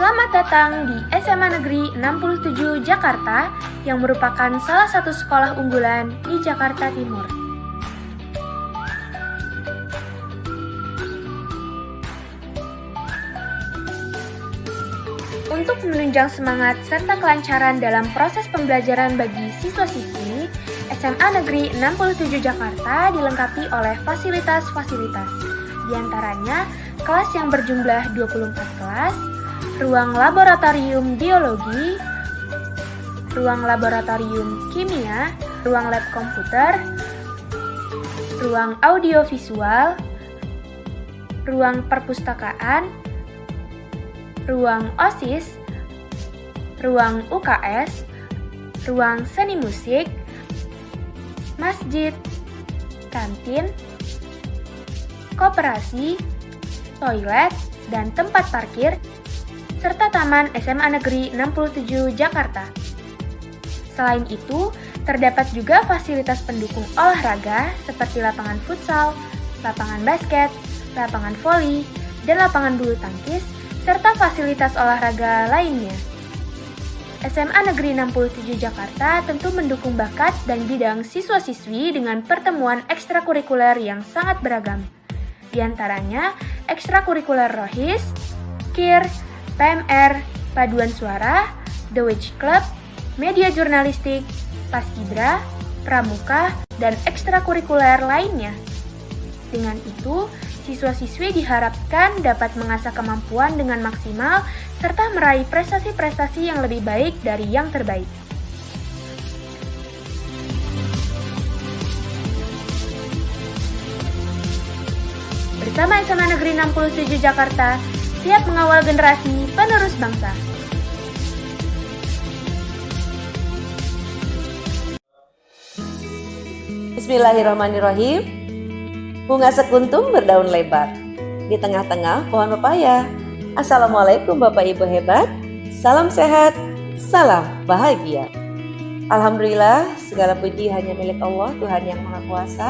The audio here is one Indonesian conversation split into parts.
Selamat datang di SMA Negeri 67 Jakarta yang merupakan salah satu sekolah unggulan di Jakarta Timur. Untuk menunjang semangat serta kelancaran dalam proses pembelajaran bagi siswa-siswi, SMA Negeri 67 Jakarta dilengkapi oleh fasilitas-fasilitas. Di antaranya, kelas yang berjumlah 24 kelas, ruang laboratorium biologi, ruang laboratorium kimia, ruang lab komputer, ruang audiovisual, ruang perpustakaan, ruang OSIS, ruang UKS, ruang seni musik, masjid, kantin, koperasi, toilet, dan tempat parkir, serta Taman SMA Negeri 67 Jakarta. Selain itu, terdapat juga fasilitas pendukung olahraga seperti lapangan futsal, lapangan basket, lapangan voli, dan lapangan bulu tangkis, serta fasilitas olahraga lainnya. SMA Negeri 67 Jakarta tentu mendukung bakat dan bidang siswa-siswi dengan pertemuan ekstrakurikuler yang sangat beragam. Di antaranya, ekstrakurikuler Rohis, KIR, PMR, Paduan Suara, The Witch Club, Media Jurnalistik, Paskibra, Pramuka, dan ekstrakurikuler lainnya. Dengan itu, siswa-siswi diharapkan dapat mengasah kemampuan dengan maksimal serta meraih prestasi-prestasi yang lebih baik dari yang terbaik. Bersama SMA Negeri 67 Jakarta, siap mengawal generasi penerus bangsa. Bismillahirrahmanirrahim. Bunga sekuntum berdaun lebar di tengah-tengah pohon pepaya. Assalamualaikum Bapak Ibu hebat. Salam sehat, salam bahagia. Alhamdulillah, segala puji hanya milik Allah, Tuhan yang Maha Kuasa.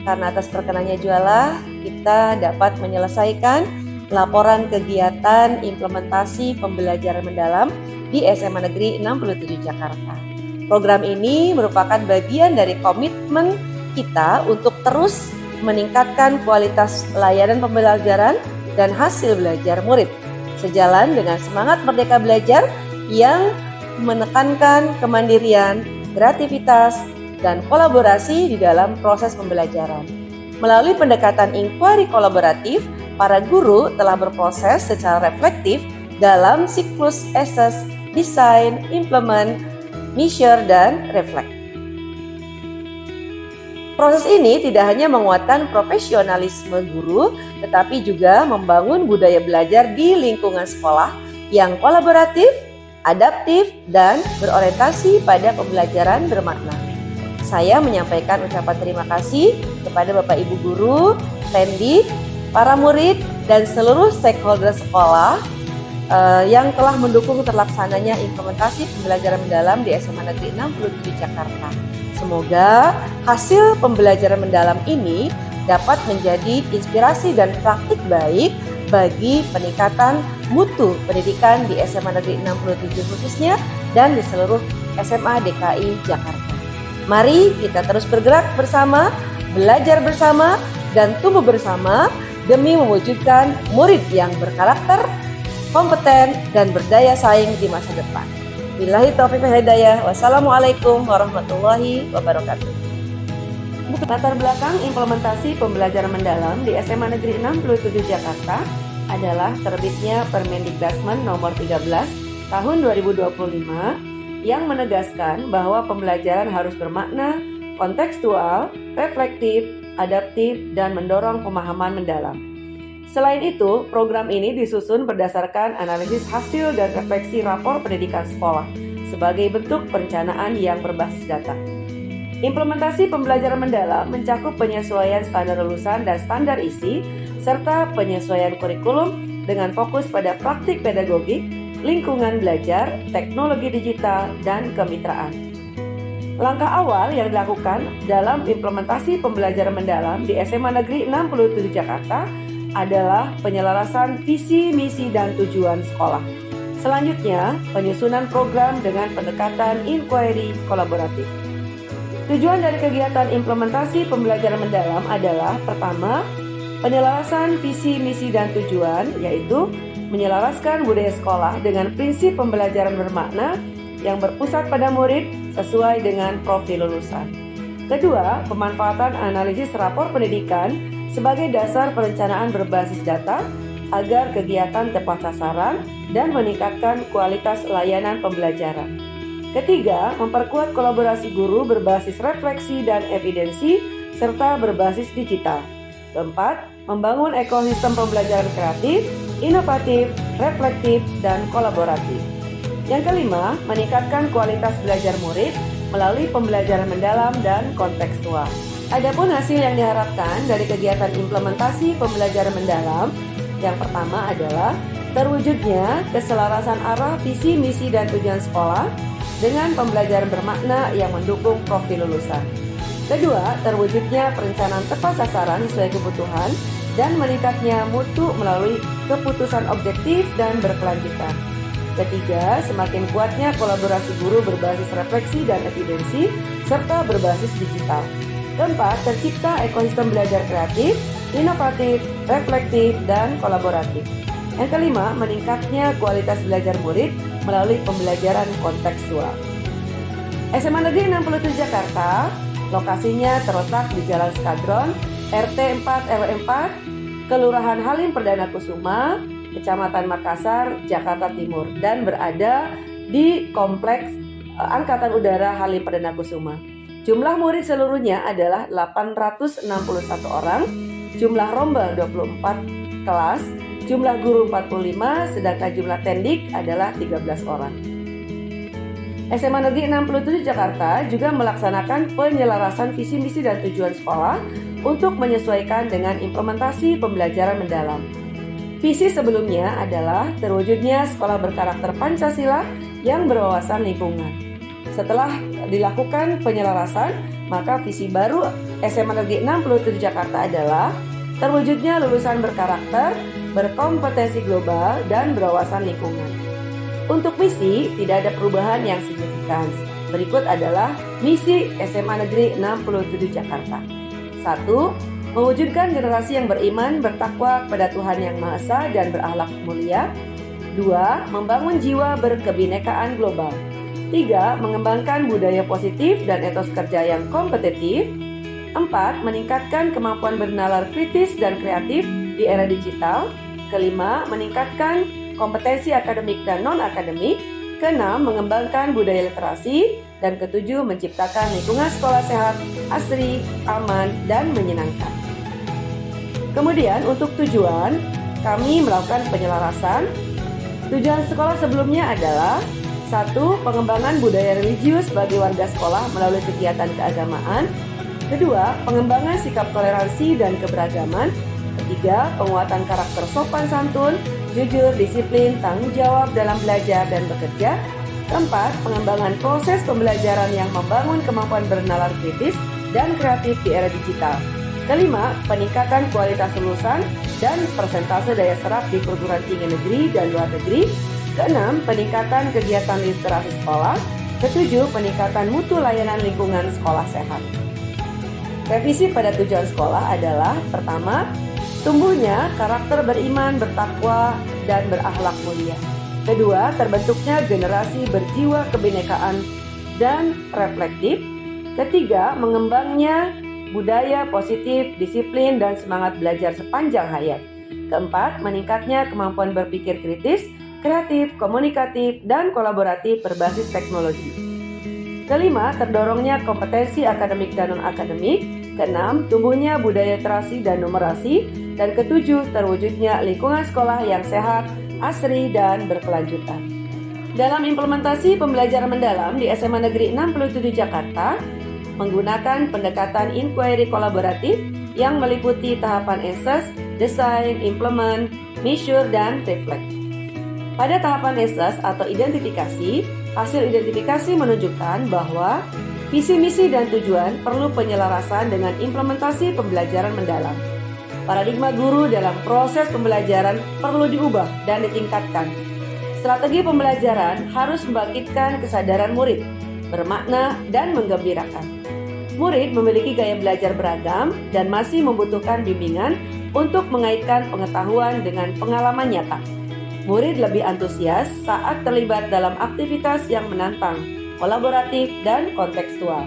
Karena atas perkenannya jualah kita dapat menyelesaikan laporan kegiatan implementasi pembelajaran mendalam di SMA Negeri 67 Jakarta. Program ini merupakan bagian dari komitmen kita untuk terus meningkatkan kualitas layanan pembelajaran dan hasil belajar murid, sejalan dengan semangat Merdeka Belajar yang menekankan kemandirian, kreativitas, dan kolaborasi di dalam proses pembelajaran. Melalui pendekatan inquiry kolaboratif, para guru telah berproses secara reflektif dalam siklus assess, design, implement, measure, dan reflect. Proses ini tidak hanya menguatkan profesionalisme guru, tetapi juga membangun budaya belajar di lingkungan sekolah yang kolaboratif, adaptif, dan berorientasi pada pembelajaran bermakna. Saya menyampaikan ucapan terima kasih kepada Bapak Ibu Guru, Pendik, para murid, dan seluruh stakeholder sekolah yang telah mendukung terlaksananya implementasi pembelajaran mendalam di SMA Negeri 67 Jakarta. Semoga hasil pembelajaran mendalam ini dapat menjadi inspirasi dan praktik baik bagi peningkatan mutu pendidikan di SMA Negeri 67 khususnya dan di seluruh SMA DKI Jakarta. Mari kita terus bergerak bersama, belajar bersama, dan tumbuh bersama demi mewujudkan murid yang berkarakter, kompeten, dan berdaya saing di masa depan. Billahi taufiq wal hidayah. Wassalamualaikum warahmatullahi wabarakatuh. Latar belakang implementasi pembelajaran mendalam di SMA Negeri 67 Jakarta adalah terbitnya Permendikbudmen nomor 13 tahun 2025 yang menegaskan bahwa pembelajaran harus bermakna, kontekstual, reflektif, adaptif, dan mendorong pemahaman mendalam. Selain itu, program ini disusun berdasarkan analisis hasil dan refleksi rapor pendidikan sekolah sebagai bentuk perencanaan yang berbasis data. Implementasi pembelajaran mendalam mencakup penyesuaian standar lulusan dan standar isi, serta penyesuaian kurikulum dengan fokus pada praktik pedagogik, lingkungan belajar, teknologi digital, dan kemitraan. Langkah awal yang dilakukan dalam implementasi pembelajaran mendalam di SMA Negeri 67 Jakarta adalah penyelarasan visi, misi, dan tujuan sekolah. Selanjutnya, penyusunan program dengan pendekatan inquiry kolaboratif. Tujuan dari kegiatan implementasi pembelajaran mendalam adalah pertama, penyelarasan visi, misi, dan tujuan, yaitu menyelaraskan budaya sekolah dengan prinsip pembelajaran bermakna yang berpusat pada murid sesuai dengan profil lulusan. Kedua, pemanfaatan analisis rapor pendidikan sebagai dasar perencanaan berbasis data agar kegiatan tepat sasaran dan meningkatkan kualitas layanan pembelajaran. Ketiga, memperkuat kolaborasi guru berbasis refleksi dan evidensi serta berbasis digital. Keempat, membangun ekosistem pembelajaran kreatif, inovatif, reflektif, dan kolaboratif. Yang kelima, meningkatkan kualitas belajar murid melalui pembelajaran mendalam dan kontekstual. Adapun hasil yang diharapkan dari kegiatan implementasi pembelajaran mendalam, yang pertama adalah terwujudnya keselarasan arah visi, misi, dan tujuan sekolah dengan pembelajaran bermakna yang mendukung profil lulusan. Kedua, terwujudnya perencanaan tepat sasaran sesuai kebutuhan dan meningkatnya mutu melalui keputusan objektif dan berkelanjutan. Ketiga, semakin kuatnya kolaborasi guru berbasis refleksi dan evidensi serta berbasis digital. Keempat, tercipta ekosistem belajar kreatif, inovatif, reflektif, dan kolaboratif. Yang kelima, meningkatnya kualitas belajar murid melalui pembelajaran kontekstual. SMA Negeri 67 Jakarta, lokasinya terletak di Jalan Skadron, RT 4 RW 4, Kelurahan Halim Perdana Kusuma, Kecamatan Makassar, Jakarta Timur, dan berada di Kompleks Angkatan Udara Halim Perdana Kusuma. Jumlah murid seluruhnya adalah 861 orang, jumlah rombel 24 kelas, jumlah guru 45, sedangkan jumlah tendik adalah 13 orang. SMA Negeri 67 Jakarta juga melaksanakan penyelarasan visi, misi, dan tujuan sekolah untuk menyesuaikan dengan implementasi pembelajaran mendalam. Visi sebelumnya adalah terwujudnya sekolah berkarakter Pancasila yang berwawasan lingkungan. Setelah dilakukan penyelarasan, maka visi baru SMA Negeri 67 Jakarta adalah terwujudnya lulusan berkarakter, berkompetensi global, dan berwawasan lingkungan. Untuk misi, tidak ada perubahan yang signifikan. Berikut adalah misi SMA Negeri 67 Jakarta. 1. Mewujudkan generasi yang beriman, bertakwa kepada Tuhan Yang Maha Esa dan berakhlak mulia. 2. Membangun jiwa berkebinekaan global. 3. Mengembangkan budaya positif dan etos kerja yang kompetitif. 4. Meningkatkan kemampuan bernalar kritis dan kreatif di era digital. Kelima, meningkatkan kompetensi akademik dan non-akademik. Keenam, mengembangkan budaya literasi. Dan ketujuh, menciptakan lingkungan sekolah sehat, asri, aman, dan menyenangkan. Kemudian untuk tujuan, kami melakukan penyelarasan. Tujuan sekolah sebelumnya adalah 1. Pengembangan budaya religius bagi warga sekolah melalui kegiatan keagamaan. 2. Pengembangan sikap toleransi dan keberagaman. 3. Penguatan karakter sopan santun, jujur, disiplin, tanggung jawab dalam belajar dan bekerja. 4. Pengembangan proses pembelajaran yang membangun kemampuan bernalar kritis dan kreatif di era digital. 5. Peningkatan kualitas lulusan dan persentase daya serap di perguruan tinggi negeri dan luar negeri. 6. Peningkatan kegiatan literasi sekolah. 7. Peningkatan mutu layanan lingkungan sekolah sehat. Revisi pada tujuan sekolah adalah pertama, tumbuhnya karakter beriman, bertakwa, dan berakhlak mulia. Kedua, terbentuknya generasi berjiwa kebinekaan dan reflektif. Ketiga, mengembangnya budaya positif, disiplin, dan semangat belajar sepanjang hayat. Keempat, meningkatnya kemampuan berpikir kritis, kreatif, komunikatif, dan kolaboratif berbasis teknologi. Kelima, terdorongnya kompetensi akademik dan non-akademik. Keenam, tumbuhnya budaya literasi dan numerasi. Dan ketujuh, terwujudnya lingkungan sekolah yang sehat, asri, dan berkelanjutan. Dalam implementasi pembelajaran mendalam di SMA Negeri 67 Jakarta, menggunakan pendekatan inquiry kolaboratif yang meliputi tahapan assess, design, implement, measure, dan reflect. Pada tahapan assess atau identifikasi, hasil identifikasi menunjukkan bahwa visi, misi, dan tujuan perlu penyelarasan dengan implementasi pembelajaran mendalam. Paradigma guru dalam proses pembelajaran perlu diubah dan ditingkatkan. Strategi pembelajaran harus membangkitkan kesadaran murid, bermakna dan menggembirakan. Murid memiliki gaya belajar beragam dan masih membutuhkan bimbingan untuk mengaitkan pengetahuan dengan pengalaman nyata. Murid lebih antusias saat terlibat dalam aktivitas yang menantang, kolaboratif, dan kontekstual.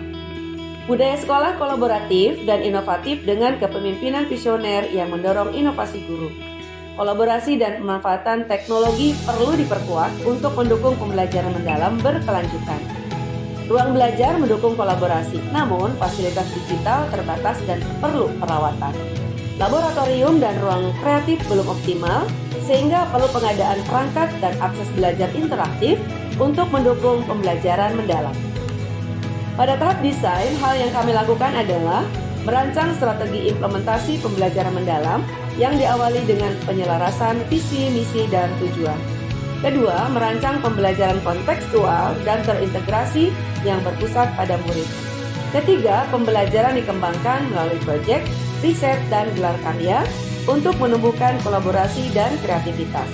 Budaya sekolah kolaboratif dan inovatif dengan kepemimpinan visioner yang mendorong inovasi guru. Kolaborasi dan pemanfaatan teknologi perlu diperkuat untuk mendukung pembelajaran mendalam berkelanjutan. Ruang belajar mendukung kolaborasi, namun fasilitas digital terbatas dan perlu perawatan. Laboratorium dan ruang kreatif belum optimal, sehingga perlu pengadaan perangkat dan akses belajar interaktif untuk mendukung pembelajaran mendalam. Pada tahap desain, hal yang kami lakukan adalah merancang strategi implementasi pembelajaran mendalam yang diawali dengan penyelarasan visi, misi, dan tujuan. Kedua, merancang pembelajaran kontekstual dan terintegrasi yang berpusat pada murid. Ketiga, pembelajaran dikembangkan melalui proyek, riset, dan gelar karya untuk menumbuhkan kolaborasi dan kreativitas.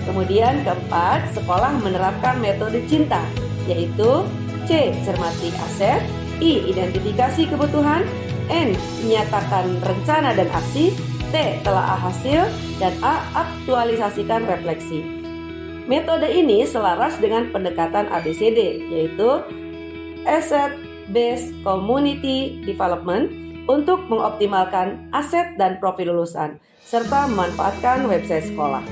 Kemudian keempat, sekolah menerapkan metode cinta, yaitu C. Cermati aset, I. Identifikasi kebutuhan, N. Menyatakan rencana dan aksi, T. Telaah hasil, dan A. Aktualisasikan refleksi. Metode ini selaras dengan pendekatan ABCD, yaitu Asset Based Community Development untuk mengoptimalkan aset dan profil lulusan, serta memanfaatkan website sekolah.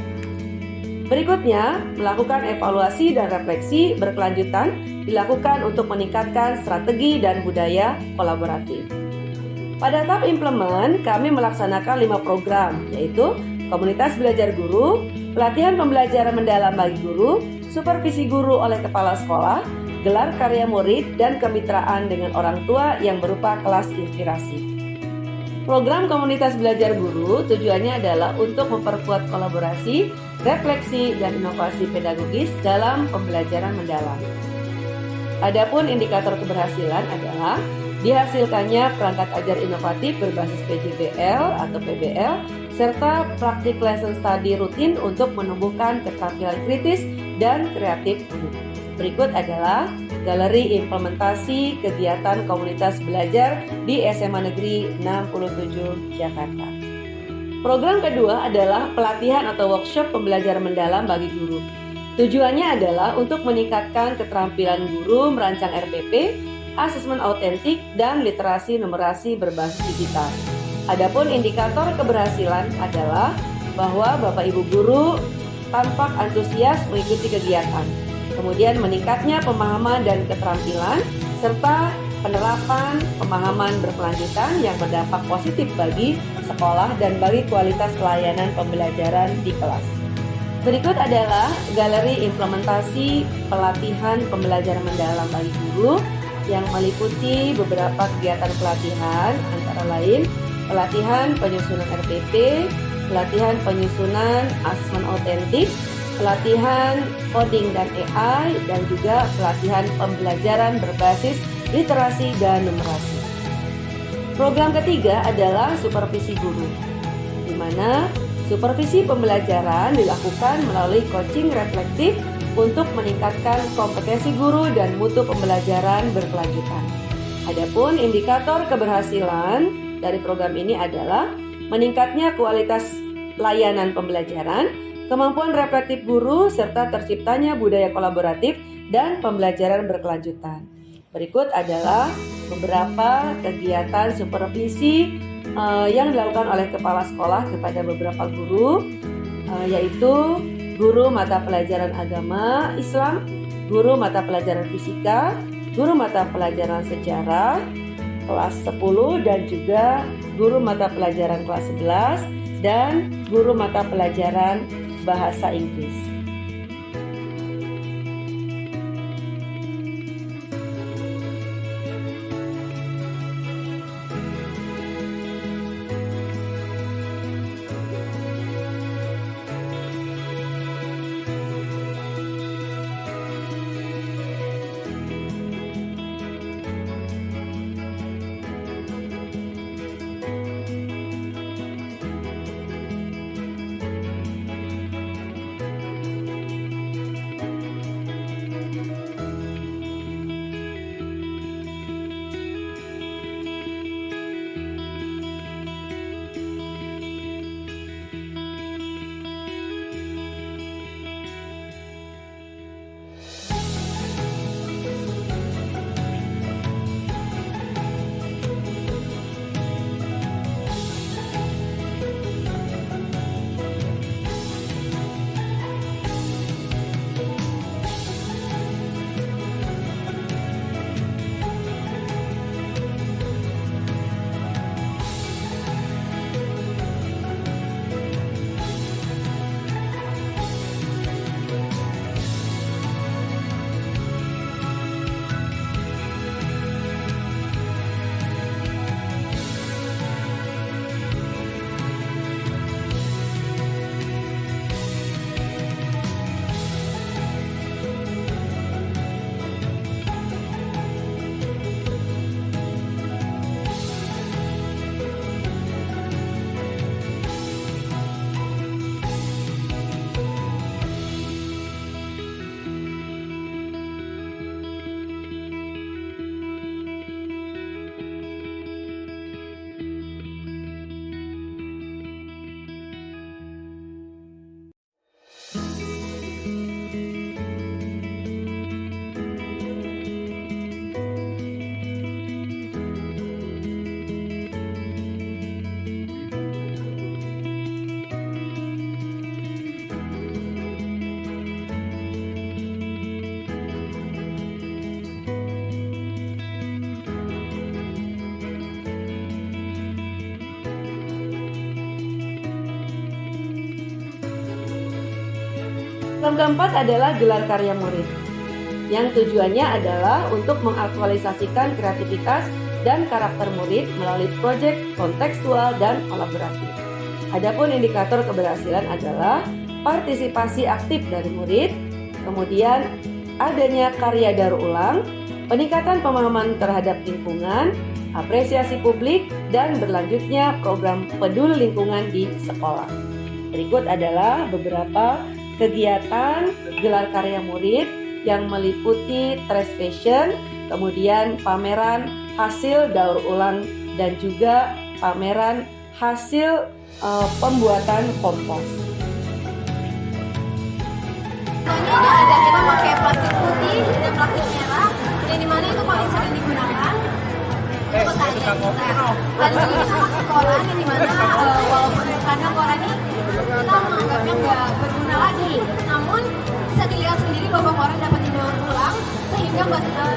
Berikutnya, melakukan evaluasi dan refleksi berkelanjutan dilakukan untuk meningkatkan strategi dan budaya kolaboratif. Pada tahap implement, kami melaksanakan 5 program, yaitu komunitas belajar guru, pelatihan pembelajaran mendalam bagi guru, supervisi guru oleh kepala sekolah, gelar karya murid, dan kemitraan dengan orang tua yang berupa kelas inspirasi. Program komunitas belajar guru tujuannya adalah untuk memperkuat kolaborasi, refleksi, dan inovasi pedagogis dalam pembelajaran mendalam. Adapun indikator keberhasilan adalah dihasilkannya perangkat ajar inovatif berbasis PJBL atau PBL, serta praktik lesson study rutin untuk menumbuhkan keterampilan kritis dan kreatif guru. Berikut adalah galeri implementasi kegiatan komunitas belajar di SMA Negeri 67 Jakarta. Program kedua adalah pelatihan atau workshop pembelajaran mendalam bagi guru. Tujuannya adalah untuk meningkatkan keterampilan guru merancang RPP, asesmen autentik, dan literasi numerasi berbasis digital. Adapun indikator keberhasilan adalah bahwa Bapak Ibu guru tampak antusias mengikuti kegiatan, kemudian meningkatnya pemahaman dan keterampilan, serta penerapan pemahaman berkelanjutan yang berdampak positif bagi sekolah dan bagi kualitas pelayanan pembelajaran di kelas. Berikut adalah galeri implementasi pelatihan pembelajaran mendalam bagi guru yang meliputi beberapa kegiatan pelatihan, antara lain pelatihan penyusunan RPP, pelatihan penyusunan asesmen autentik, pelatihan coding dan AI, dan juga pelatihan pembelajaran berbasis literasi dan numerasi. Program ketiga adalah supervisi guru, di mana supervisi pembelajaran dilakukan melalui coaching reflektif untuk meningkatkan kompetensi guru dan mutu pembelajaran berkelanjutan. Adapun indikator keberhasilan dari program ini adalah meningkatnya kualitas layanan pembelajaran, kemampuan reflektif guru, serta terciptanya budaya kolaboratif dan pembelajaran berkelanjutan. Berikut adalah beberapa kegiatan supervisi yang dilakukan oleh kepala sekolah kepada beberapa guru, yaitu guru mata pelajaran agama Islam, guru mata pelajaran fisika, guru mata pelajaran sejarah kelas 10, dan juga guru mata pelajaran kelas 11 dan guru mata pelajaran bahasa Inggris. Yang keempat adalah gelar karya murid, yang tujuannya adalah untuk mengaktualisasikan kreativitas dan karakter murid melalui proyek kontekstual dan kolaboratif. Adapun indikator keberhasilan adalah partisipasi aktif dari murid, kemudian adanya karya daur ulang, peningkatan pemahaman terhadap lingkungan, apresiasi publik, dan berlanjutnya program peduli lingkungan di sekolah. Berikut adalah beberapa kegiatan gelar karya murid yang meliputi trash fashion, kemudian pameran hasil daur ulang, dan juga pameran hasil pembuatan kompos. Contohnya ini ada kita pakai plastik putih dan plastik merah, yang dimana itu paling sering digunakan untuk petani kita. Lalu juga kita pakai koran, yang dimana walaupun kadang koran ini kita menganggapnya nggak berguna lagi, namun bisa dilihat sendiri bahwa koran dapat didaur ulang sehingga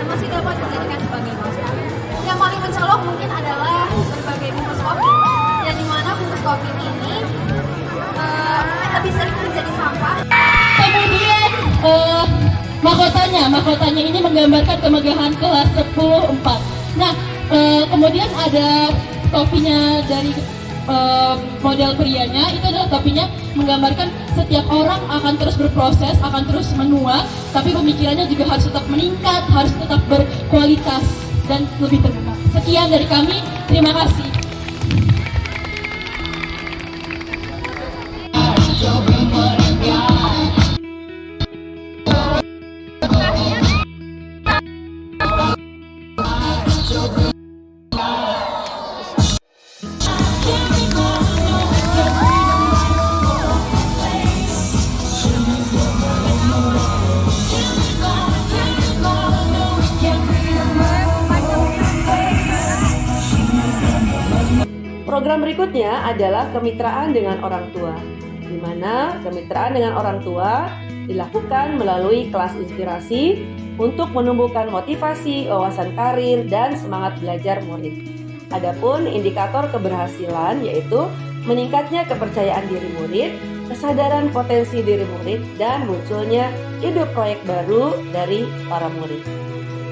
masih dapat dijadikan sebagai masker. Yang paling mencolok mungkin adalah berbagai bungkus kopi, yang dimana bungkus kopi ini lebih sering menjadi sampah. Kemudian mahkotanya ini menggambarkan kemegahan kelas 10-4. Nah, kemudian ada topinya dari model prianya, itu adalah topinya menggambarkan setiap orang akan terus berproses, akan terus menua, tapi pemikirannya juga harus tetap meningkat, harus tetap berkualitas dan lebih terbuka. Sekian dari kami, terima kasih. Program berikutnya adalah kemitraan dengan orang tua, di mana kemitraan dengan orang tua dilakukan melalui kelas inspirasi untuk menumbuhkan motivasi, wawasan karir, dan semangat belajar murid. Adapun indikator keberhasilan yaitu meningkatnya kepercayaan diri murid, kesadaran potensi diri murid, dan munculnya ide proyek baru dari para murid.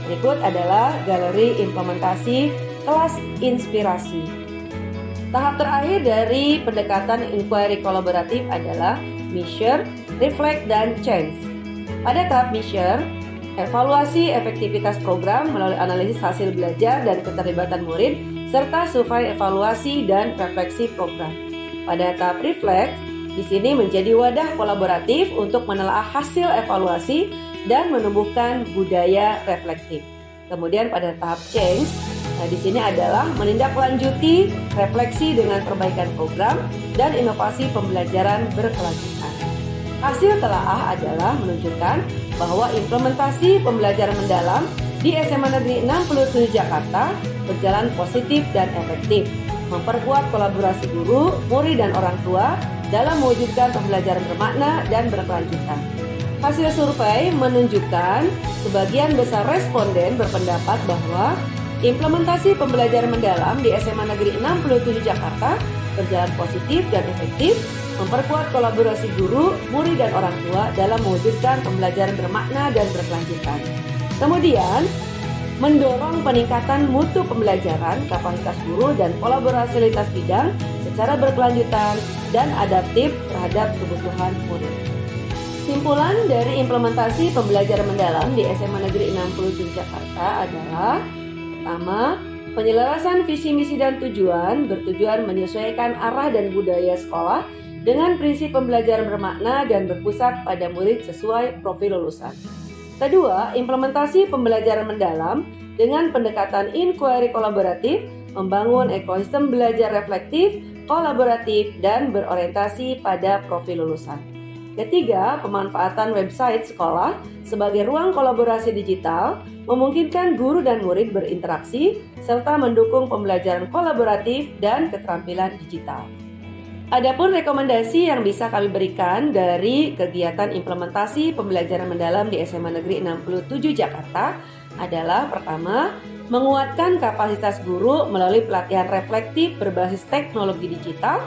Berikut adalah galeri implementasi kelas inspirasi. Tahap terakhir dari pendekatan inquiry kolaboratif adalah measure, reflect, dan change. Pada tahap measure, evaluasi efektivitas program melalui analisis hasil belajar dan keterlibatan murid, serta survei evaluasi dan refleksi program. Pada tahap reflect, di sini menjadi wadah kolaboratif untuk menelaah hasil evaluasi dan menumbuhkan budaya reflektif. Kemudian pada tahap change, di sini adalah menindaklanjuti refleksi dengan perbaikan program dan inovasi pembelajaran berkelanjutan. Hasil telaah adalah menunjukkan bahwa implementasi pembelajaran mendalam di SMA Negeri 67 Jakarta berjalan positif dan efektif, memperkuat kolaborasi guru, murid, dan orang tua dalam mewujudkan pembelajaran bermakna dan berkelanjutan. Hasil survei menunjukkan sebagian besar responden berpendapat bahwa implementasi pembelajaran mendalam di SMA Negeri 67 Jakarta berjalan positif dan efektif, memperkuat kolaborasi guru, murid, dan orang tua dalam mewujudkan pembelajaran bermakna dan berkelanjutan. Kemudian, mendorong peningkatan mutu pembelajaran, kapasitas guru, dan kolaborasi lintas bidang secara berkelanjutan dan adaptif terhadap kebutuhan murid. Kesimpulan dari implementasi pembelajaran mendalam di SMA Negeri 67 Jakarta adalah: pertama, penyelarasan visi misi dan tujuan bertujuan menyesuaikan arah dan budaya sekolah dengan prinsip pembelajaran bermakna dan berpusat pada murid sesuai profil lulusan. Kedua, implementasi pembelajaran mendalam dengan pendekatan inquiry kolaboratif membangun ekosistem belajar reflektif, kolaboratif, dan berorientasi pada profil lulusan. Ketiga, pemanfaatan website sekolah sebagai ruang kolaborasi digital memungkinkan guru dan murid berinteraksi serta mendukung pembelajaran kolaboratif dan keterampilan digital. Adapun rekomendasi yang bisa kami berikan dari kegiatan implementasi pembelajaran mendalam di SMA Negeri 67 Jakarta adalah: pertama, menguatkan kapasitas guru melalui pelatihan reflektif berbasis teknologi digital.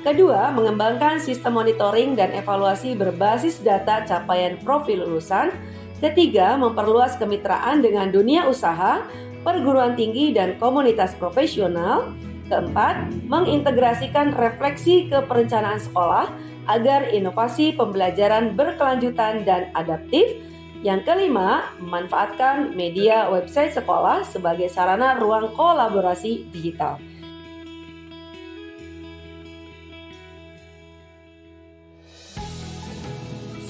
Kedua, mengembangkan sistem monitoring dan evaluasi berbasis data capaian profil lulusan. Ketiga, memperluas kemitraan dengan dunia usaha, perguruan tinggi, dan komunitas profesional. Keempat, mengintegrasikan refleksi ke perencanaan sekolah agar inovasi pembelajaran berkelanjutan dan adaptif. Yang kelima, memanfaatkan media website sekolah sebagai sarana ruang kolaborasi digital.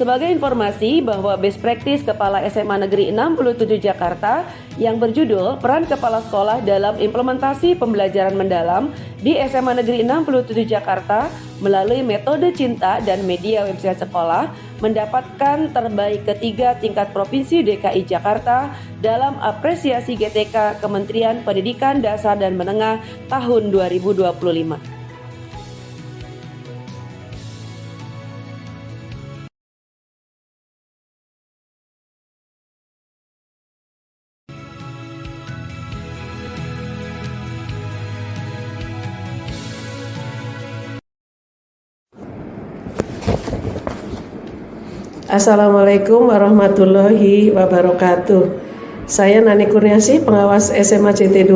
Sebagai informasi bahwa best practice Kepala SMA Negeri 67 Jakarta yang berjudul Peran Kepala Sekolah dalam Implementasi Pembelajaran Mendalam di SMA Negeri 67 Jakarta melalui metode cinta dan media website sekolah mendapatkan terbaik ketiga tingkat Provinsi DKI Jakarta dalam apresiasi GTK Kementerian Pendidikan Dasar dan Menengah tahun 2025. Assalamualaikum warahmatullahi wabarakatuh. Saya Nani Kurniasih, pengawas SMA CT2,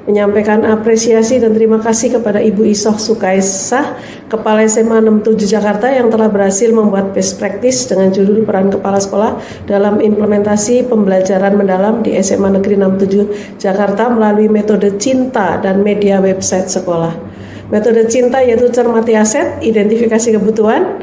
menyampaikan apresiasi dan terima kasih kepada Ibu Isoh Sukaisah, Kepala SMA 67 Jakarta yang telah berhasil membuat best practice dengan judul Peran Kepala Sekolah dalam Implementasi Pembelajaran Mendalam di SMA Negeri 67 Jakarta melalui metode cinta dan media website sekolah. Metode cinta yaitu cermati aset, identifikasi kebutuhan,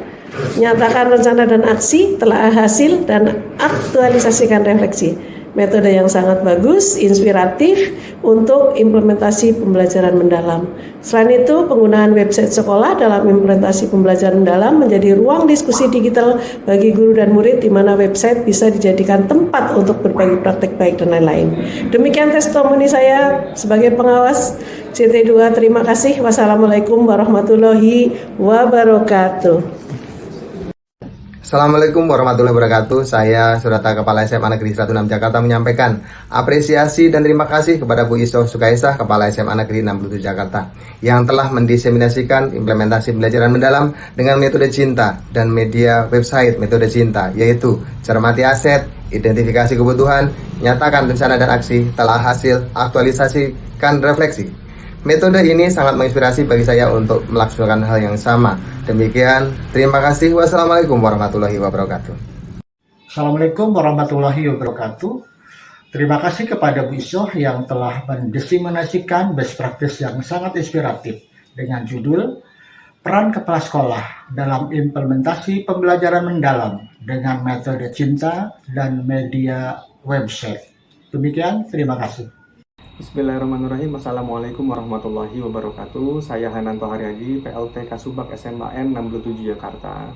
nyatakan rencana dan aksi, telah hasil, dan aktualisasikan refleksi. Metode yang sangat bagus, inspiratif untuk implementasi pembelajaran mendalam. Selain itu, penggunaan website sekolah dalam implementasi pembelajaran mendalam menjadi ruang diskusi digital bagi guru dan murid di mana website bisa dijadikan tempat untuk berbagi praktek baik dan lain-lain. Demikian testimoni saya sebagai pengawas CT2. Terima kasih. Wassalamualaikum warahmatullahi wabarakatuh. Assalamualaikum warahmatullahi wabarakatuh. Saya Surata Kepala SMA Negeri 106 Jakarta menyampaikan apresiasi dan terima kasih kepada Bu Isoh Sukaisah, Kepala SMA Negeri 67 Jakarta yang telah mendiseminasikan implementasi pembelajaran mendalam dengan metode cinta dan media website metode cinta, yaitu cermati aset, identifikasi kebutuhan, nyatakan rencana dan aksi, telah hasil, aktualisasikan refleksi. Metode ini sangat menginspirasi bagi saya untuk melaksanakan hal yang sama. Demikian, terima kasih. Wassalamualaikum warahmatullahi wabarakatuh. Assalamualaikum warahmatullahi wabarakatuh. Terima kasih kepada Bu Isoh yang telah mendiseminasikan best practice yang sangat inspiratif dengan judul Peran Kepala Sekolah dalam Implementasi Pembelajaran Mendalam dengan metode cinta dan media website. Demikian, terima kasih. Bismillahirrahmanirrahim. Assalamualaikum warahmatullahi wabarakatuh. Saya Hananto Haryadi, PLT Kasubag SMAN 67 Jakarta.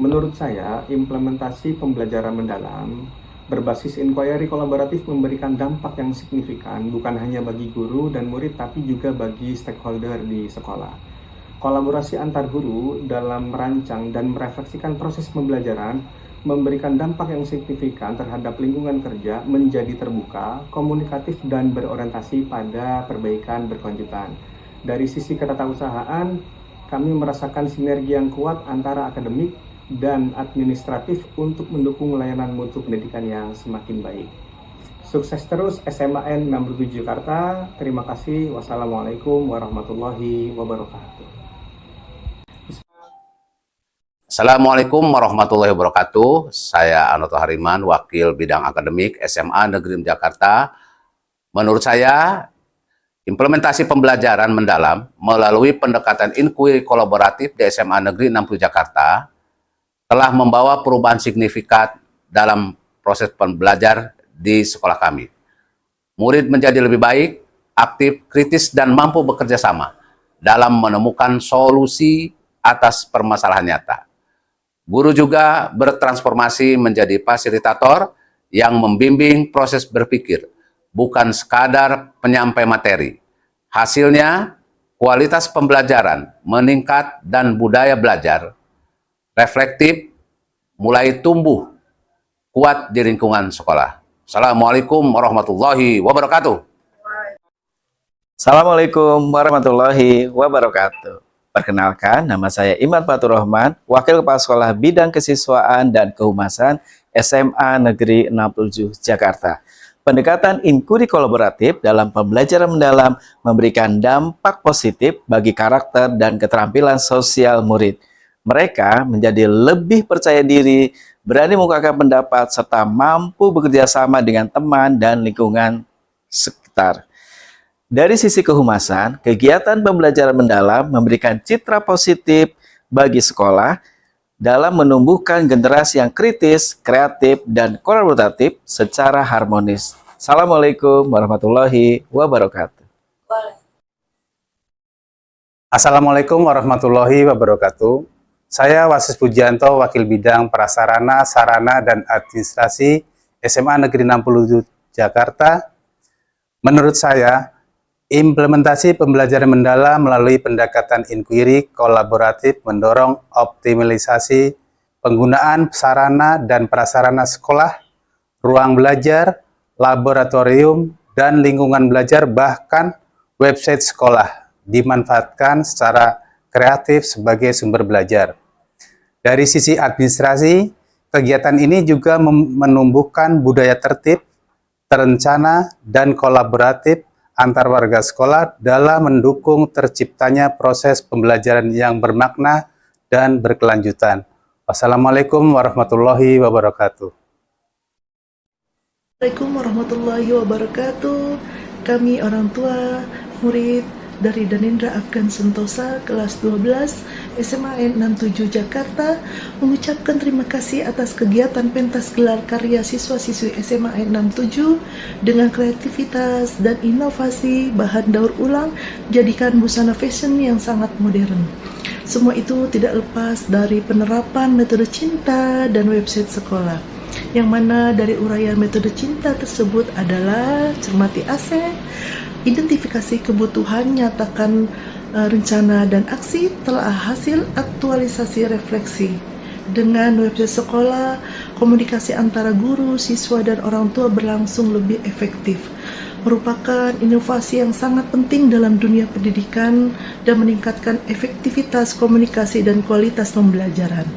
Menurut saya, implementasi pembelajaran mendalam berbasis inquiry kolaboratif memberikan dampak yang signifikan bukan hanya bagi guru dan murid tapi juga bagi stakeholder di sekolah. Kolaborasi antar guru dalam merancang dan merefleksikan proses pembelajaran memberikan dampak yang signifikan terhadap lingkungan kerja menjadi terbuka, komunikatif, dan berorientasi pada perbaikan berkelanjutan. Dari sisi ketatausahaan, kami merasakan sinergi yang kuat antara akademik dan administratif untuk mendukung layanan mutu pendidikan yang semakin baik. Sukses terus SMAN 67 Jakarta. Terima kasih. Wassalamualaikum warahmatullahi wabarakatuh. Assalamualaikum warahmatullahi wabarakatuh. Saya Anoto Hariman, Wakil Bidang Akademik SMA Negeri 6 Jakarta. Menurut saya, implementasi pembelajaran mendalam melalui pendekatan inquiry kolaboratif di SMA Negeri 60 Jakarta telah membawa perubahan signifikan dalam proses pembelajar di sekolah kami. Murid menjadi lebih baik, aktif, kritis, dan mampu bekerja sama dalam menemukan solusi atas permasalahan nyata. Guru juga bertransformasi menjadi fasilitator yang membimbing proses berpikir, bukan sekadar penyampai materi. Hasilnya, kualitas pembelajaran meningkat dan budaya belajar reflektif mulai tumbuh kuat di lingkungan sekolah. Assalamualaikum warahmatullahi wabarakatuh. Assalamualaikum warahmatullahi wabarakatuh. Perkenalkan, nama saya Iman Fatur Rahman, Wakil Kepala Sekolah Bidang Kesiswaan dan Kehumasan SMA Negeri 67 Jakarta. Pendekatan inkuri kolaboratif dalam pembelajaran mendalam memberikan dampak positif bagi karakter dan keterampilan sosial murid. Mereka menjadi lebih percaya diri, berani mengungkapkan pendapat, serta mampu bekerja sama dengan teman dan lingkungan sekitar. Dari sisi kehumasan, kegiatan pembelajaran mendalam memberikan citra positif bagi sekolah dalam menumbuhkan generasi yang kritis, kreatif, dan kolaboratif secara harmonis. Assalamualaikum warahmatullahi wabarakatuh. Assalamualaikum warahmatullahi wabarakatuh. Saya Wasis Pujianto, Wakil Bidang Prasarana, Sarana, dan Administrasi SMA Negeri 67 Jakarta. Menurut saya, implementasi pembelajaran mendalam melalui pendekatan inquiry kolaboratif mendorong optimalisasi penggunaan sarana dan prasarana sekolah, ruang belajar, laboratorium, dan lingkungan belajar, bahkan website sekolah dimanfaatkan secara kreatif sebagai sumber belajar. Dari sisi administrasi, kegiatan ini juga menumbuhkan budaya tertib, terencana, dan kolaboratif antar warga sekolah dalam mendukung terciptanya proses pembelajaran yang bermakna dan berkelanjutan. Wassalamualaikum warahmatullahi wabarakatuh. Assalamualaikum warahmatullahi wabarakatuh. Kami orang tua, murid dari Danindra Afgan Sentosa, kelas 12, SMAN 67 Jakarta, mengucapkan terima kasih atas kegiatan pentas gelar karya siswa-siswi SMAN 67 dengan kreativitas dan inovasi bahan daur ulang, jadikan busana fashion yang sangat modern. Semua itu tidak lepas dari penerapan metode cinta dan website sekolah, yang mana dari uraian metode cinta tersebut adalah cermati aset, identifikasi kebutuhan, nyatakan rencana dan aksi, telah hasil aktualisasi refleksi. Dengan website sekolah, komunikasi antara guru, siswa, dan orang tua berlangsung lebih efektif. Merupakan inovasi yang sangat penting dalam dunia pendidikan dan meningkatkan efektivitas komunikasi dan kualitas pembelajaran.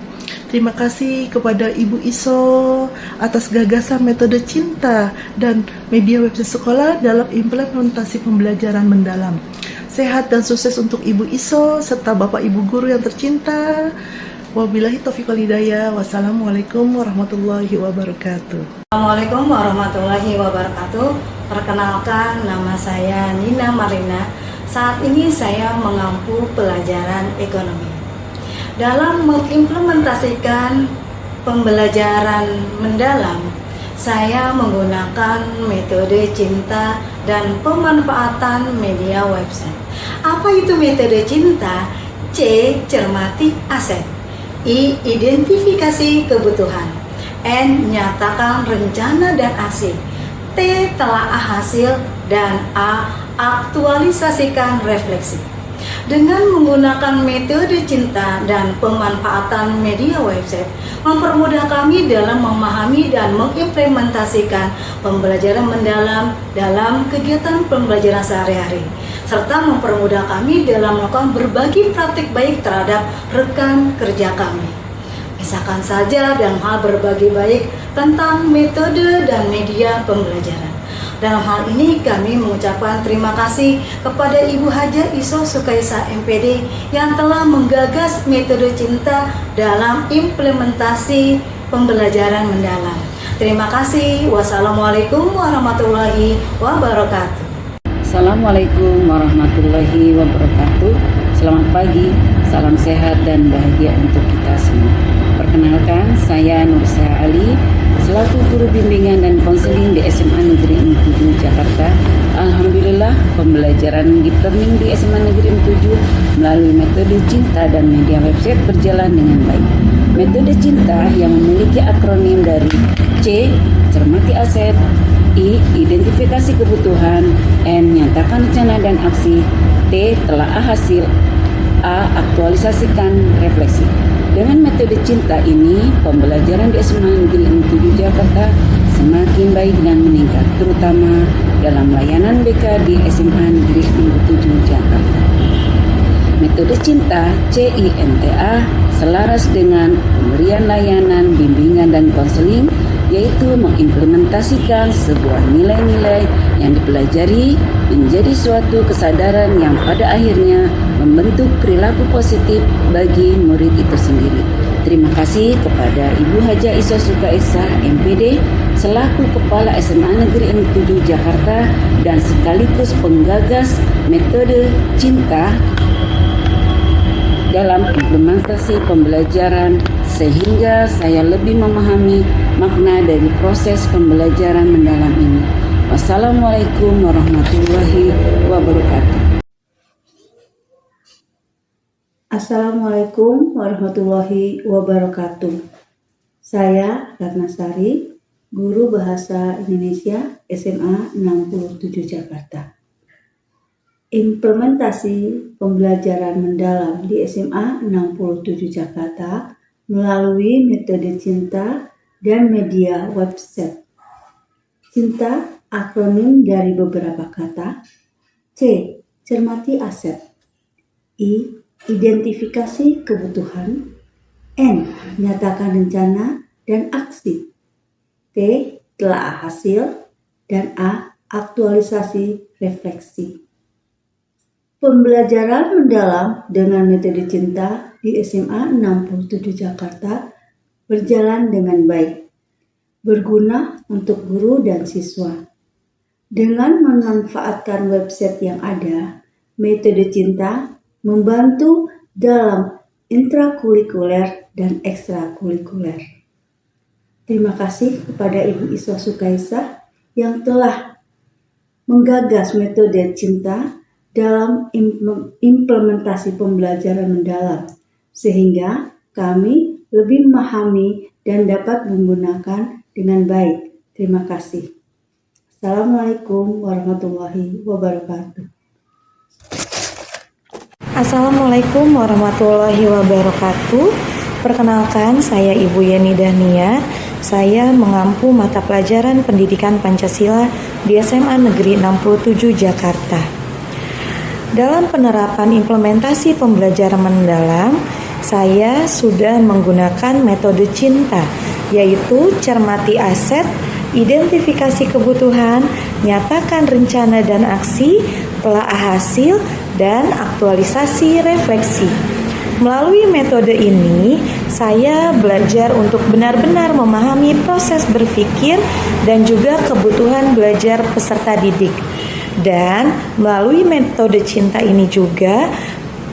Terima kasih kepada Ibu Iso atas gagasan metode cinta dan media website sekolah dalam implementasi pembelajaran mendalam. Sehat dan sukses untuk Ibu Iso serta Bapak Ibu guru yang tercinta. Wabillahi taufiq wal hidayah. Wassalamualaikum warahmatullahi wabarakatuh. Assalamualaikum warahmatullahi wabarakatuh. Perkenalkan, nama saya Nina Marina. Saat ini saya mengampu pelajaran ekonomi. Dalam mengimplementasikan pembelajaran mendalam, saya menggunakan metode cinta dan pemanfaatan media website. Apa itu metode cinta? C. Cermati aset. I. Identifikasi kebutuhan. N. Nyatakan rencana dan aksi. T. Telaah hasil. Dan A. Aktualisasikan refleksi. Dengan menggunakan metode cinta dan pemanfaatan media website, mempermudah kami dalam memahami dan mengimplementasikan pembelajaran mendalam dalam kegiatan pembelajaran sehari-hari, serta mempermudah kami dalam melakukan berbagi praktik baik terhadap rekan kerja kami. Misalkan saja dalam hal berbagi baik tentang metode dan media pembelajaran. Dalam hal ini kami mengucapkan terima kasih kepada Ibu Haja Iso Sukaisa MPD yang telah menggagas metode cinta dalam implementasi pembelajaran mendalam. Terima kasih. Wassalamualaikum warahmatullahi wabarakatuh. Assalamualaikum warahmatullahi wabarakatuh. Selamat pagi, salam sehat dan bahagia untuk kita semua. Perkenalkan, saya Nursa Ali, selaku guru bimbingan dan konseling di SMA Negeri 67 Jakarta. Alhamdulillah, pembelajaran deep learning di SMA Negeri 67 melalui metode cinta dan media website berjalan dengan baik. Metode cinta yang memiliki akronim dari C. Cermati aset, I. Identifikasi kebutuhan, N. Nyatakan rencana dan aksi, T. Telaah hasil, A. Aktualisasikan refleksi. Dengan metode cinta ini, pembelajaran di SMA Negeri 67 Jakarta semakin baik dan meningkat, terutama dalam layanan BK di SMA Negeri 67 Jakarta. Metode Cinta CINTA selaras dengan pemberian layanan, bimbingan, dan konseling, yaitu mengimplementasikan sebuah nilai-nilai yang dipelajari menjadi suatu kesadaran yang pada akhirnya membentuk perilaku positif bagi murid itu sendiri. Terima kasih kepada Ibu Haja Isoh Sukaesah MPD selaku Kepala SMA Negeri 7 Jakarta dan sekaligus penggagas metode Cinta dalam implementasi pembelajaran, sehingga saya lebih memahami makna dari proses pembelajaran mendalam ini. Wassalamualaikum warahmatullahi wabarakatuh. Assalamualaikum warahmatullahi wabarakatuh. Saya Ratna Sari, Guru Bahasa Indonesia SMA 67 Jakarta. Implementasi pembelajaran mendalam di SMA 67 Jakarta melalui metode Cinta dan media website. Cinta akronim dari beberapa kata. C. Cermati aset. I. Identifikasi kebutuhan. N. Nyatakan rencana dan aksi. T. Telaah hasil. Dan A. Aktualisasi refleksi. Pembelajaran mendalam dengan metode Cinta di SMA 67 Jakarta berjalan dengan baik, berguna untuk guru dan siswa. Dengan memanfaatkan website yang ada, metode Cinta membantu dalam intrakurikuler dan ekstrakurikuler. Terima kasih kepada Ibu Isoh Sukaesah yang telah menggagas metode Cinta dalam implementasi pembelajaran mendalam, sehingga kami lebih memahami dan dapat menggunakan dengan baik. Terima kasih. Assalamualaikum warahmatullahi wabarakatuh. Assalamualaikum warahmatullahi wabarakatuh. Perkenalkan, saya Ibu Yeni Dahnia. Saya mengampu mata pelajaran Pendidikan Pancasila di SMA Negeri 67 Jakarta. Dalam penerapan implementasi pembelajaran mendalam, saya sudah menggunakan metode Cinta, yaitu cermati aset, identifikasi kebutuhan, nyatakan rencana dan aksi, telaah hasil, dan aktualisasi refleksi. Melalui metode ini, saya belajar untuk benar-benar memahami proses berpikir dan juga kebutuhan belajar peserta didik. Dan melalui metode Cinta ini juga,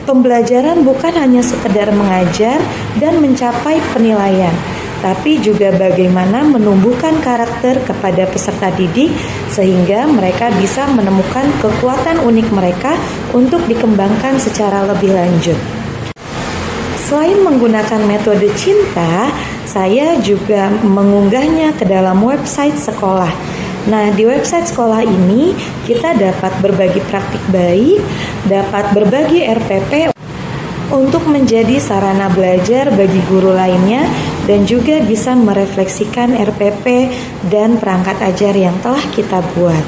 pembelajaran bukan hanya sekedar mengajar dan mencapai penilaian, tapi juga bagaimana menumbuhkan karakter kepada peserta didik sehingga mereka bisa menemukan kekuatan unik mereka untuk dikembangkan secara lebih lanjut. Selain menggunakan metode Cinta, saya juga mengunggahnya ke dalam website sekolah. Nah, di website sekolah ini kita dapat berbagi praktik baik, dapat berbagi RPP untuk menjadi sarana belajar bagi guru lainnya dan juga bisa merefleksikan RPP dan perangkat ajar yang telah kita buat.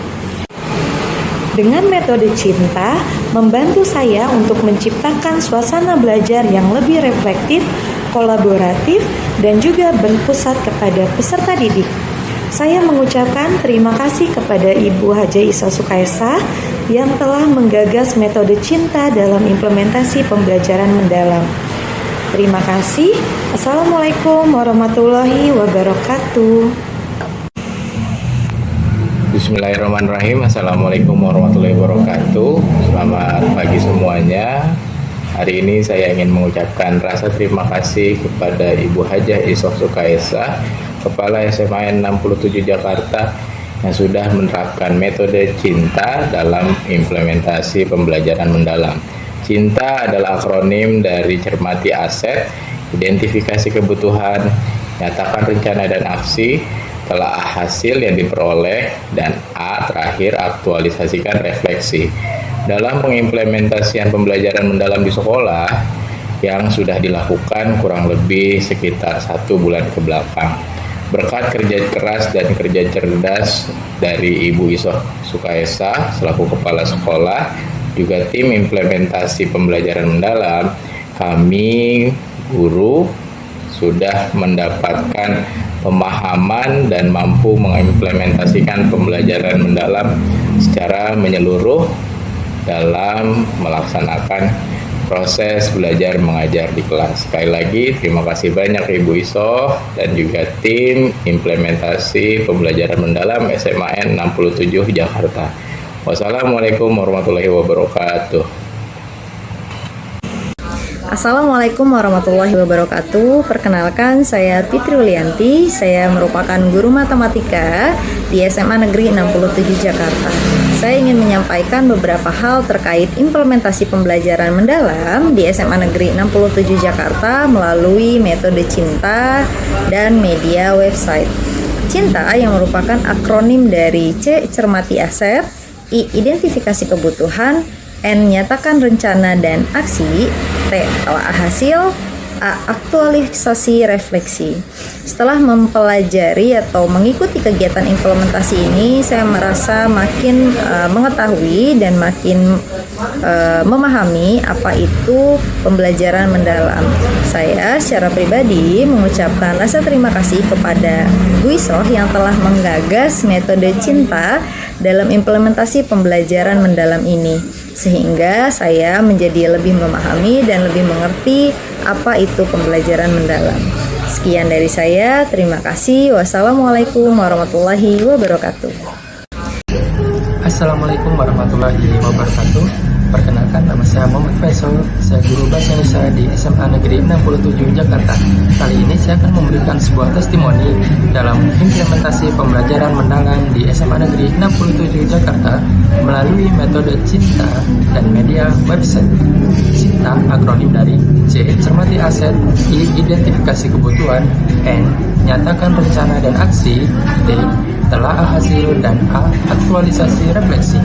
Dengan metode Cinta, membantu saya untuk menciptakan suasana belajar yang lebih reflektif, kolaboratif, dan juga berpusat kepada peserta didik. Saya mengucapkan terima kasih kepada Ibu Haja Isoh Sukaesah yang telah menggagas metode Cinta dalam implementasi pembelajaran mendalam. Terima kasih. Assalamualaikum warahmatullahi wabarakatuh. Bismillahirrahmanirrahim. Assalamualaikum warahmatullahi wabarakatuh. Selamat pagi semuanya. Hari ini saya ingin mengucapkan rasa terima kasih kepada Ibu Haja Isoh Sukaesah, Kepala SMA 67 Jakarta, yang sudah menerapkan metode Cinta dalam implementasi pembelajaran mendalam. Cinta adalah akronim dari cermati aset, identifikasi kebutuhan, nyatakan rencana dan aksi, telaah hasil yang diperoleh, dan A terakhir aktualisasikan refleksi. Dalam pengimplementasian pembelajaran mendalam di sekolah yang sudah dilakukan kurang lebih sekitar 1 bulan ke belakang, berkat kerja keras dan kerja cerdas dari Ibu Isoh Sukaesah selaku kepala sekolah juga tim implementasi pembelajaran mendalam, kami guru sudah mendapatkan pemahaman dan mampu mengimplementasikan pembelajaran mendalam secara menyeluruh dalam melaksanakan proses belajar mengajar di kelas. Sekali lagi terima kasih banyak Ibu Isoh dan juga tim implementasi pembelajaran mendalam SMAN 67 Jakarta. Wassalamualaikum warahmatullahi wabarakatuh. Assalamualaikum warahmatullahi wabarakatuh. Perkenalkan, saya Fitri Ulianti. Saya merupakan guru matematika di SMA Negeri 67 Jakarta. Saya ingin menyampaikan beberapa hal terkait implementasi pembelajaran mendalam di SMA Negeri 67 Jakarta melalui metode CINTA dan media website. CINTA yang merupakan akronim dari C. Cermati aset, I. Identifikasi kebutuhan, N. Nyatakan rencana dan aksi, T. Telaah hasil, A. Aktualisasi refleksi. Setelah mempelajari atau mengikuti kegiatan implementasi ini, saya merasa makin mengetahui dan makin memahami apa itu pembelajaran mendalam. Saya secara pribadi mengucapkan rasa terima kasih kepada Bu Isoh yang telah menggagas metode CINTA dalam implementasi pembelajaran mendalam ini, sehingga saya menjadi lebih memahami dan lebih mengerti apa itu pembelajaran mendalam. Sekian dari saya, terima kasih. Wassalamualaikum warahmatullahi wabarakatuh. Assalamualaikum warahmatullahi wabarakatuh. Perkenalkan, nama saya Muhammad Faisal, saya guru Bahasa Indonesia di SMA Negeri 67 Jakarta. Kali ini saya akan memberikan sebuah testimoni dalam implementasi pembelajaran mendalam di SMA Negeri 67 Jakarta melalui metode CINTA dan media website. CINTA akronim dari C. Cermati aset, I. Identifikasi kebutuhan, N. Nyatakan rencana dan aksi, T. Telaah hasil, dan A. Aktualisasi refleksi.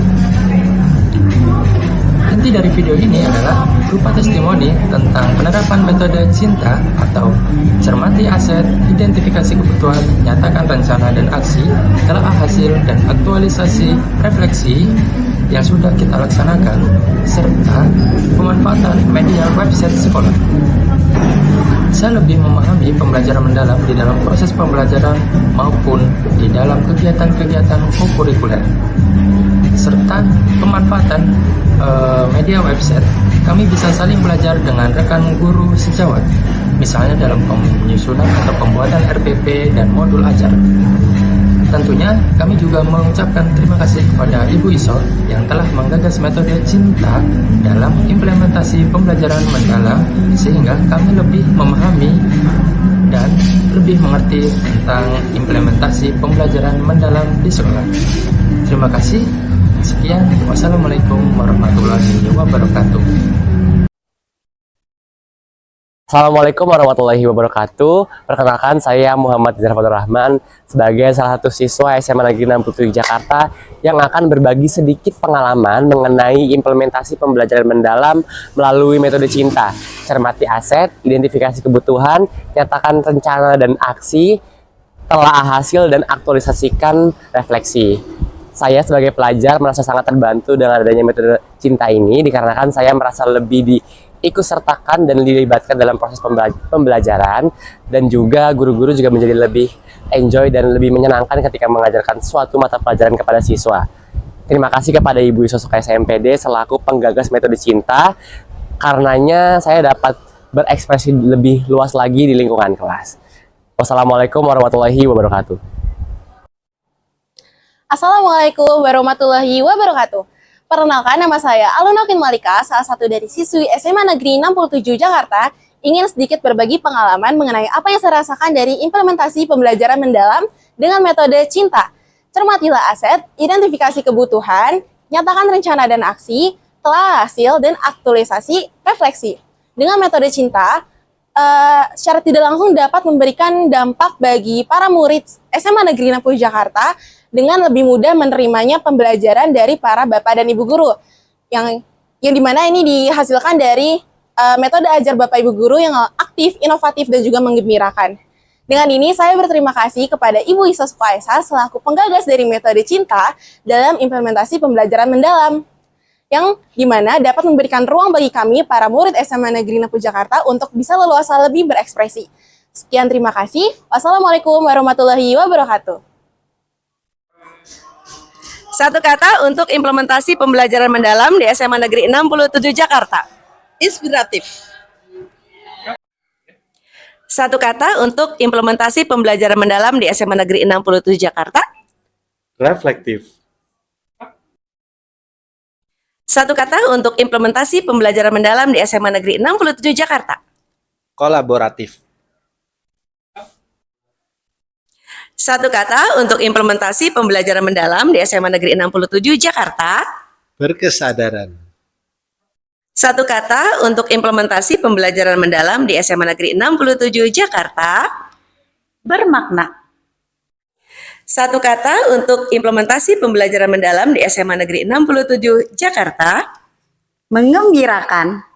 Inti dari video ini adalah berupa testimoni tentang penerapan metode CINTA atau cermati aset, identifikasi kebutuhan, nyatakan rencana dan aksi, telaah hasil, dan aktualisasi refleksi yang sudah kita laksanakan, serta pemanfaatan media website sekolah. Saya lebih memahami pembelajaran mendalam di dalam proses pembelajaran maupun di dalam kegiatan-kegiatan kurikuler, serta pemanfaatan media website. Kami bisa saling belajar dengan rekan guru sejawat, misalnya dalam penyusunan atau pembuatan RPP dan modul ajar. Tentunya kami juga mengucapkan terima kasih kepada Ibu Isoh yang telah menggagas metode CINTA dalam implementasi pembelajaran mendalam, sehingga kami lebih memahami dan lebih mengerti tentang implementasi pembelajaran mendalam di sekolah. Terima kasih. Sekian, wassalamualaikum warahmatullahi wabarakatuh. Assalamualaikum warahmatullahi wabarakatuh. Perkenalkan, saya Muhammad Zarfatur Rahman sebagai salah satu siswa SMA Negeri 67 Jakarta yang akan berbagi sedikit pengalaman mengenai implementasi pembelajaran mendalam melalui metode CINTA, cermati aset, identifikasi kebutuhan, nyatakan rencana dan aksi, telaah hasil, dan aktualisasikan refleksi. Saya sebagai pelajar merasa sangat terbantu dengan adanya metode CINTA ini dikarenakan saya merasa lebih diikutsertakan dan dilibatkan dalam proses pembelajaran, dan juga guru-guru juga menjadi lebih enjoy dan lebih menyenangkan ketika mengajarkan suatu mata pelajaran kepada siswa. Terima kasih kepada Ibu Isoh Sukai SMPD selaku penggagas metode CINTA, karenanya saya dapat berekspresi lebih luas lagi di lingkungan kelas. Wassalamualaikum warahmatullahi wabarakatuh. Assalamualaikum warahmatullahi wabarakatuh. Perkenalkan, nama saya Alunakin Malika, salah satu dari siswi SMA Negeri 67 Jakarta, ingin sedikit berbagi pengalaman mengenai apa yang saya rasakan dari implementasi pembelajaran mendalam dengan metode CINTA. Cermatilah aset, identifikasi kebutuhan, nyatakan rencana dan aksi, telaah hasil, dan aktualisasi refleksi. Dengan metode CINTA, secara tidak langsung dapat memberikan dampak bagi para murid SMA Negeri 60 Jakarta dengan lebih mudah menerimanya pembelajaran dari para bapak dan ibu guru, yang dimana ini dihasilkan dari metode ajar bapak ibu guru yang aktif, inovatif, dan juga menggembirakan. Dengan ini saya berterima kasih kepada Ibu Isoh Sukaesa selaku penggagas dari metode CINTA dalam implementasi pembelajaran mendalam. yang dimana dapat memberikan ruang bagi kami para murid SMA Negeri 60 Jakarta untuk bisa leluasa lebih berekspresi. Sekian, terima kasih. Wassalamualaikum warahmatullahi wabarakatuh. Satu kata untuk implementasi pembelajaran mendalam di SMA Negeri 67 Jakarta. Inspiratif. Satu kata untuk implementasi pembelajaran mendalam di SMA Negeri 67 Jakarta. Reflektif. Satu kata untuk implementasi pembelajaran mendalam di SMA Negeri 67 Jakarta. Kolaboratif. Satu kata untuk implementasi pembelajaran mendalam di SMA Negeri 67 Jakarta. Berkesadaran. Satu kata untuk implementasi pembelajaran mendalam di SMA Negeri 67 Jakarta. Bermakna. Satu kata untuk implementasi pembelajaran mendalam di SMA Negeri 67 Jakarta. Mengembirakan.